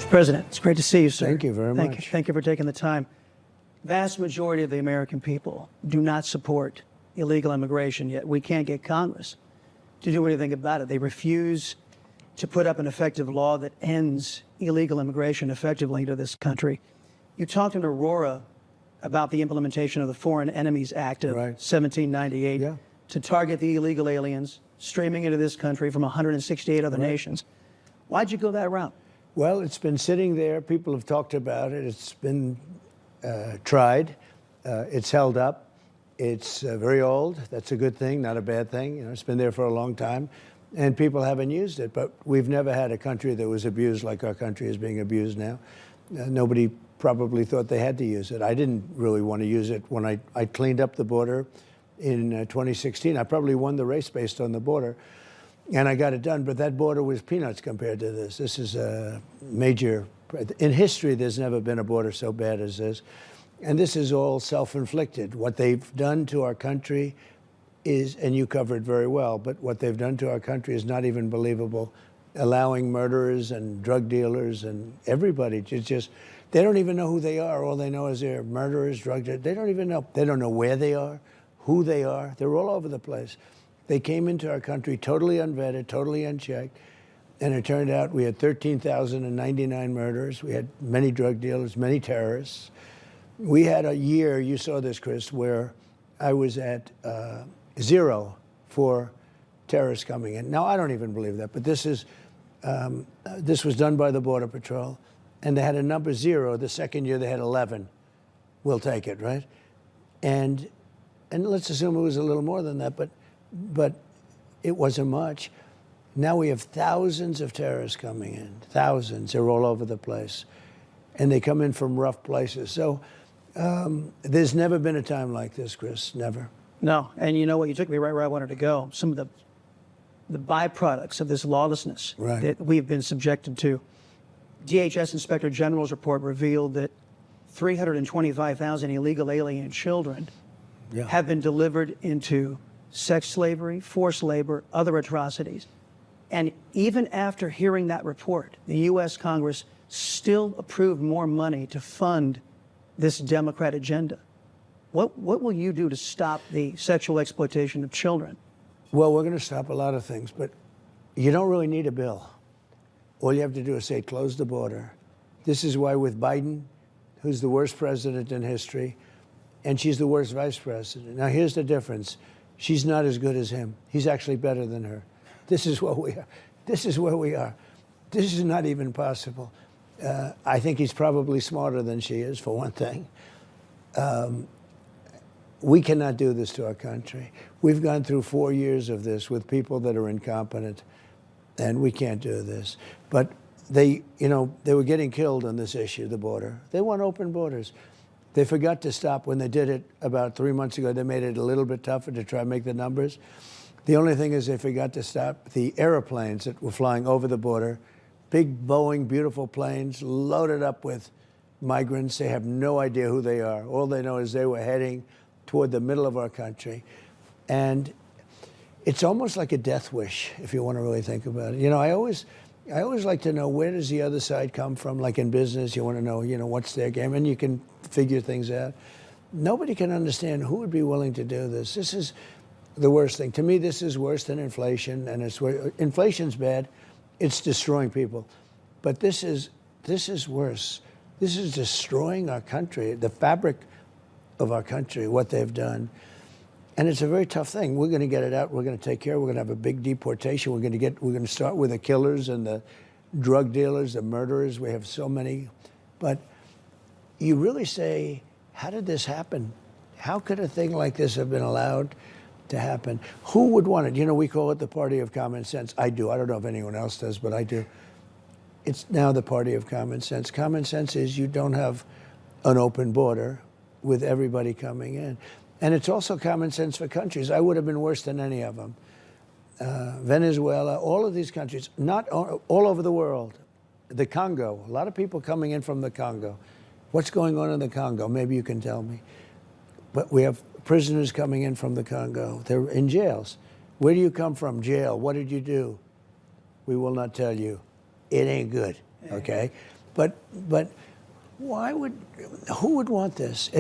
Mr. President, it's great to see you, sir. Thank you very much. Thank you for taking the time. Vast majority of the American people do not support illegal immigration, yet we can't get Congress to do anything about it. They refuse to put up an effective law that ends illegal immigration effectively into this country. You talked in Aurora about the implementation of the Foreign Enemies Act of 1798 to target the illegal aliens streaming into this country from 168 other nations. Why'd you go that route? Well, it's been sitting there. People have talked about it. It's been tried. It's held up. It's very old. That's a good thing, not a bad thing. You know, it's been there for a long time, and people haven't used it. But we've never had a country that was abused like our country is being abused now. Nobody probably thought they had to use it. I didn't really want to use it when I cleaned up the border in 2016. I probably won the race based on the border, and I got it done. But that border was peanuts compared to this. This is a major, in history, there's never been a border so bad as this. And this is all self-inflicted. What they've done to our country is, and you covered very well, but what they've done to our country is not even believable. Allowing murderers and drug dealers and everybody to just, they don't even know who they are. All they know is they're murderers, drug dealers. They don't even know. They don't know where they are, who they are. They're all over the place. They came into our country totally unvetted, totally unchecked. And it turned out we had 13,099 murderers. We had many drug dealers, many terrorists. We had a year, you saw this, Chris, where I was at 0 for terrorists coming in. Now, I don't even believe that, but this was done by the Border Patrol, and they had a number 0. The second year, they had 11. We'll take it, right? And let's assume it was a little more than that, but it wasn't much. Now we have thousands of terrorists coming in, thousands. They're all over the place, and they come in from rough places. So there's never been a time like this, Chris, never. No, and you know what? You took me right where I wanted to go. Some of the byproducts of this lawlessness that we've been subjected to. DHS Inspector General's report revealed that 325,000 illegal alien children have been delivered into sex slavery, forced labor, other atrocities. And even after hearing that report, the U.S. Congress still approved more money to fund this Democrat agenda. What will you do to stop the sexual exploitation of children? Well, we're going to stop a lot of things, but you don't really need a bill. All you have to do is say, close the border. This is why with Biden, who's the worst president in history, and she's the worst vice president. Now, here's the difference. She's not as good as him. He's actually better than her. This is what we are. This is where we are. This is not even possible. I think he's probably smarter than she is, for one thing. We cannot do this to our country. We've gone through 4 years of this with people that are incompetent, and we can't do this. But they were getting killed on this issue, the border. They want open borders. They forgot to stop when they did it about 3 months ago. They made it a little bit tougher to try and make the numbers. The only thing is they forgot to stop the airplanes that were flying over the border. Big Boeing, beautiful planes, loaded up with migrants. They have no idea who they are. All they know is they were heading toward the middle of our country. And it's almost like a death wish, if you want to really think about it. You know, I always like to know, where does the other side come from? Like in business, you want to know, what's their game? And you can figure things out. Nobody can understand who would be willing to do this. This is the worst thing. To me, this is worse than inflation. And inflation's bad. It's destroying people. But this is worse. This is destroying our country, the fabric of our country, what they've done. And it's a very tough thing. We're going to get it out. We're going to take care. We're going to have a big deportation. We're going to start with the killers and the drug dealers, the murderers. We have so many. But you really say, how did this happen? How could a thing like this have been allowed to happen? Who would want it? We call it the party of common sense. I do. I don't know if anyone else does, but I do. It's now the party of common sense. Common sense is you don't have an open border with everybody coming in. And it's also common sense for countries. I would have been worse than any of them. Venezuela, all of these countries, not all over the world. The Congo, a lot of people coming in from the Congo. What's going on in the Congo? Maybe you can tell me. But we have prisoners coming in from the Congo. They're in jails. Where do you come from? Jail. What did you do? We will not tell you. It ain't good, okay? But who would want this?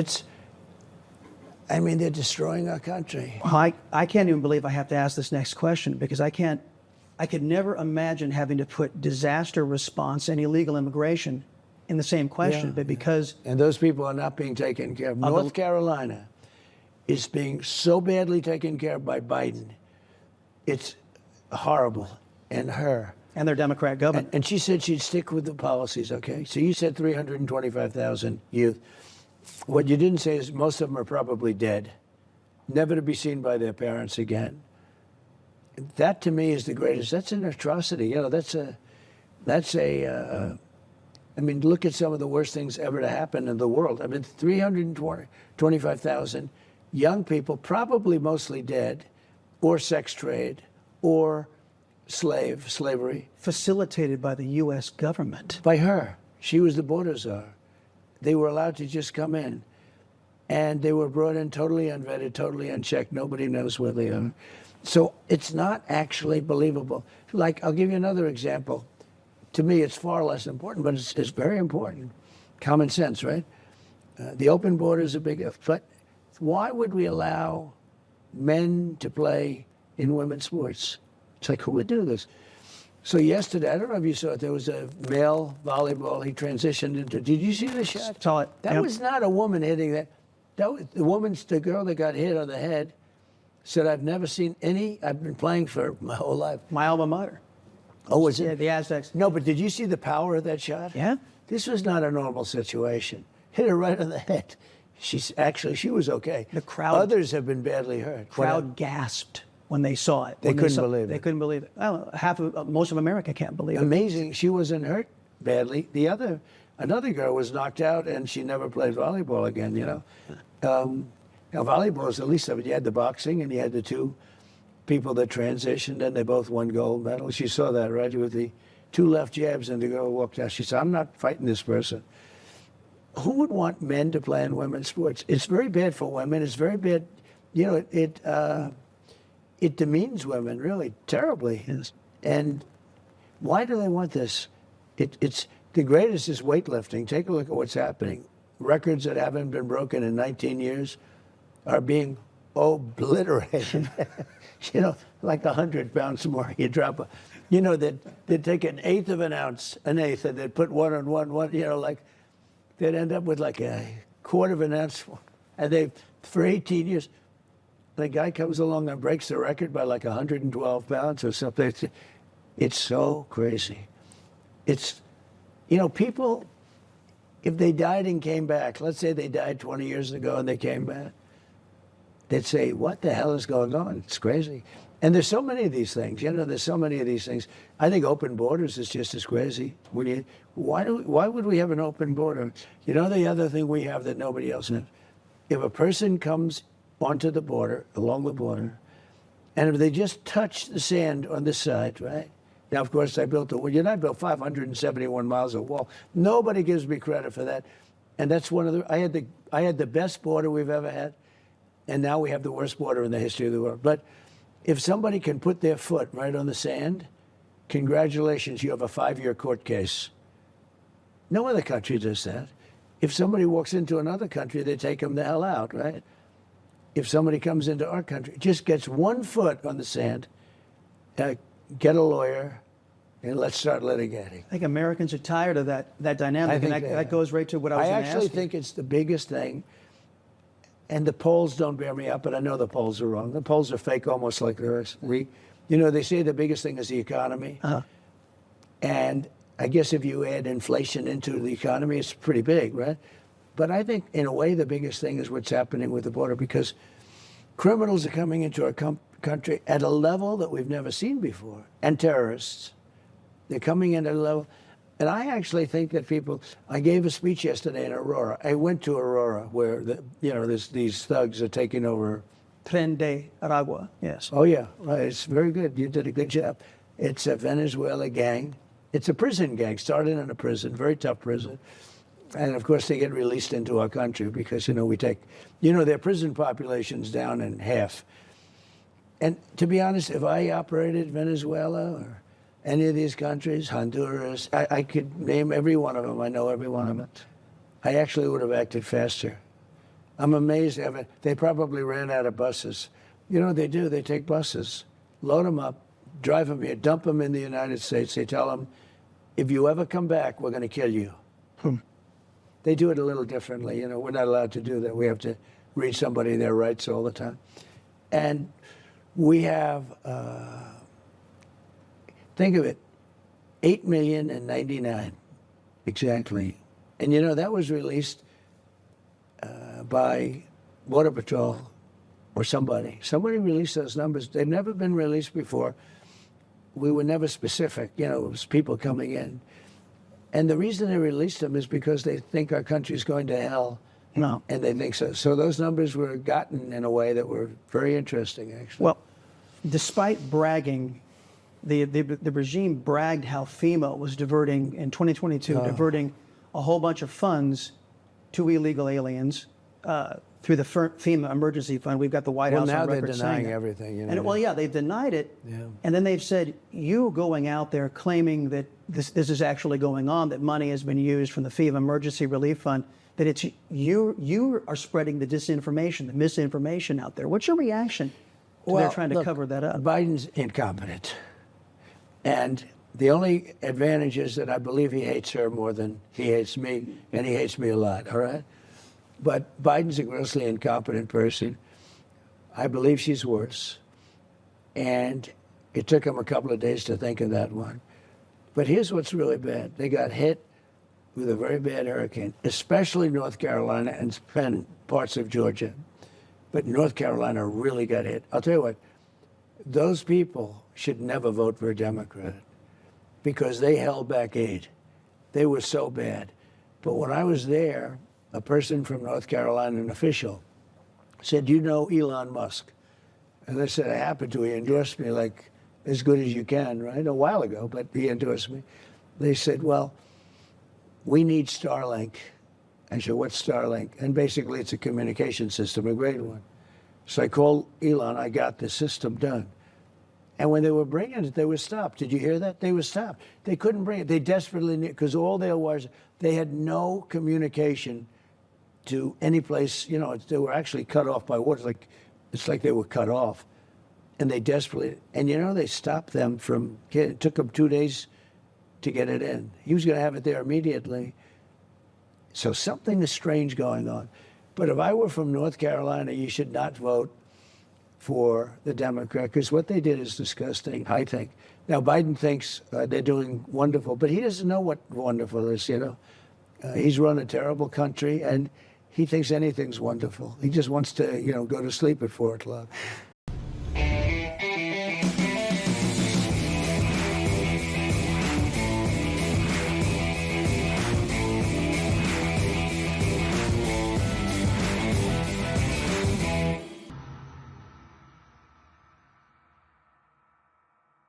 I mean, they're destroying our country. I can't even believe I have to ask this next question because I could never imagine having to put disaster response and illegal immigration in the same question, but because... And those people are not being taken care of. North Carolina is being so badly taken care of by Biden. It's horrible. And her. And their Democrat government. And she said she'd stick with the policies, okay? So you said 325,000 youth. What you didn't say is most of them are probably dead, never to be seen by their parents again. That to me is the greatest. That's an atrocity. You know, I mean, look at some of the worst things ever to happen in the world. I mean, 325,000 young people, probably mostly dead, or sex trade, or slavery. Facilitated by the U.S. government. By her. She was the border czar. They were allowed to just come in. And they were brought in totally unvetted, totally unchecked. Nobody knows where they are. So it's not actually believable. Like, I'll give you another example. To me, it's far less important, but it's very important. Common sense, right? The open borders are big, but why would we allow men to play in women's sports? It's like, who would do this? So yesterday, I don't know if you saw it, there was a male volleyball. He transitioned into, did you see the shot? Saw it. That was not a woman hitting that. That was, the girl that got hit on the head said, I've never seen I've been playing for my whole life. My alma mater. Oh, was it? Yeah, the Aztecs. No, but did you see the power of that shot? Yeah. This was not a normal situation. Hit her right on the head. She was okay. The crowd. Others have been badly hurt. Crowd gasped when they saw it. They couldn't believe it. They couldn't believe it. Well, most of America can't believe it. Amazing. She wasn't hurt badly. Another girl was knocked out, and she never played volleyball again. You know, volleyball is at least of it. You had the boxing, and you had the two people that transitioned, and they both won gold medals. She saw that, right, with the two left jabs, and the girl walked out. She said, I'm not fighting this person. Who would want men to play in women's sports? It's very bad for women. It's very bad. You know, it demeans women, really, terribly. Yes. And why do they want this? It's the greatest is weightlifting. Take a look at what's happening. Records that haven't been broken in 19 years are being obliterated. You know, like 100 pounds more, you drop you know, they'd take an eighth of an ounce, and they'd put one on one, you know, like, they'd end up with like a quarter of an ounce. And for 18 years, the guy comes along and breaks the record by like 112 pounds or something. It's so crazy. It's, you know, people, if they died and came back, let's say they died 20 years ago and they came back, they'd say, what the hell is going on? It's crazy. And there's so many of these things. You know, there's so many of these things. I think open borders is just as crazy. Why would we have an open border? You know, the other thing we have that nobody else has. If a person comes onto the border, along the border, and if they just touch the sand on this side, right? Now, of course, I built I built 571 miles of wall. Nobody gives me credit for that. And that's one of the, I had the best border we've ever had, and now we have the worst border in the history of the world. But if somebody can put their foot right on the sand, congratulations, you have a 5-year court case. No other country does that. If somebody walks into another country, they take them the hell out, right? If somebody comes into our country, just gets 1 foot on the sand, get a lawyer, and let's start litigating. I think Americans are tired of that dynamic, and that goes right to what I was going to ask you. I actually think it's the biggest thing, and the polls don't bear me up, but I know the polls are wrong. The polls are fake, almost like the rest. You know, they say the biggest thing is the economy, and I guess if you add inflation into the economy, it's pretty big, right? But I think, in a way, the biggest thing is what's happening with the border, because criminals are coming into our country at a level that we've never seen before, and terrorists. They're coming in at a level. And I actually think that I gave a speech yesterday in Aurora. I went to Aurora, where these thugs are taking over. Tren de Aragua, yes. Oh, yeah, right. It's very good. You did a good job. It's a Venezuela gang. It's a prison gang, started in a prison, very tough prison. And of course, they get released into our country because, their prison population's down in half. And to be honest, if I operated Venezuela any of these countries, Honduras, I could name every one of them. I know every one of them. I actually would have acted faster. I'm amazed. They probably ran out of buses. You know what they do? They take buses, load them up, drive them here, dump them in the United States. They tell them, if you ever come back, we're going to kill you. They do it a little differently. You know, we're not allowed to do that. We have to read somebody their rights all the time. And we have, think of it, 8,000,099 exactly. And you know, that was released by Border Patrol or somebody. Somebody released those numbers. They've never been released before. We were never specific. You know, it was people coming in. And the reason they released them is because they think our country's going to hell. No. And they think so. So those numbers were gotten in a way that were very interesting, actually. Well, despite bragging, the regime bragged how FEMA was diverting, in 2022, diverting a whole bunch of funds to illegal aliens through the FEMA emergency fund. We've got the White House on record saying now they're denying everything. You know? And well, yeah, they've denied it. Yeah. And then they've said, you going out there claiming that this is actually going on, that money has been used from the FEMA emergency relief fund, that it's you are spreading the disinformation, the misinformation out there. What's your reaction to their trying to cover that up? Biden's incompetent. And the only advantage is that I believe he hates her more than he hates me, and he hates me a lot, all right? But Biden's a grossly incompetent person. I believe she's worse. And it took him a couple of days to think of that one. But here's what's really bad. They got hit with a very bad hurricane, especially North Carolina and parts of Georgia. But North Carolina really got hit. I'll tell you what, those people should never vote for a Democrat because they held back aid. They were so bad. But when I was there, a person from North Carolina, an official, said, you know Elon Musk? And I said, I happen to. He endorsed me like as good as you can, right? A while ago, but he endorsed me. They said, well, we need Starlink. I said, what's Starlink? And basically it's a communication system, a great one. So I called Elon, I got the system done. And when they were bringing it, they were stopped. Did you hear that? They were stopped. They couldn't bring it. They desperately needed, because all there was, they had no communication to any place. You know, they were actually cut off by water. It's like they were cut off. And they desperately, and you know, they stopped them from, it took them 2 days to get it in. He was going to have it there immediately. So something is strange going on. But if I were from North Carolina, you should not vote for the Democrat, because what they did is disgusting, I think. Now, Biden thinks they're doing wonderful, but he doesn't know what wonderful is, you know. He's run a terrible country, and he thinks anything's wonderful. He just wants to, you know, go to sleep at 4 o'clock.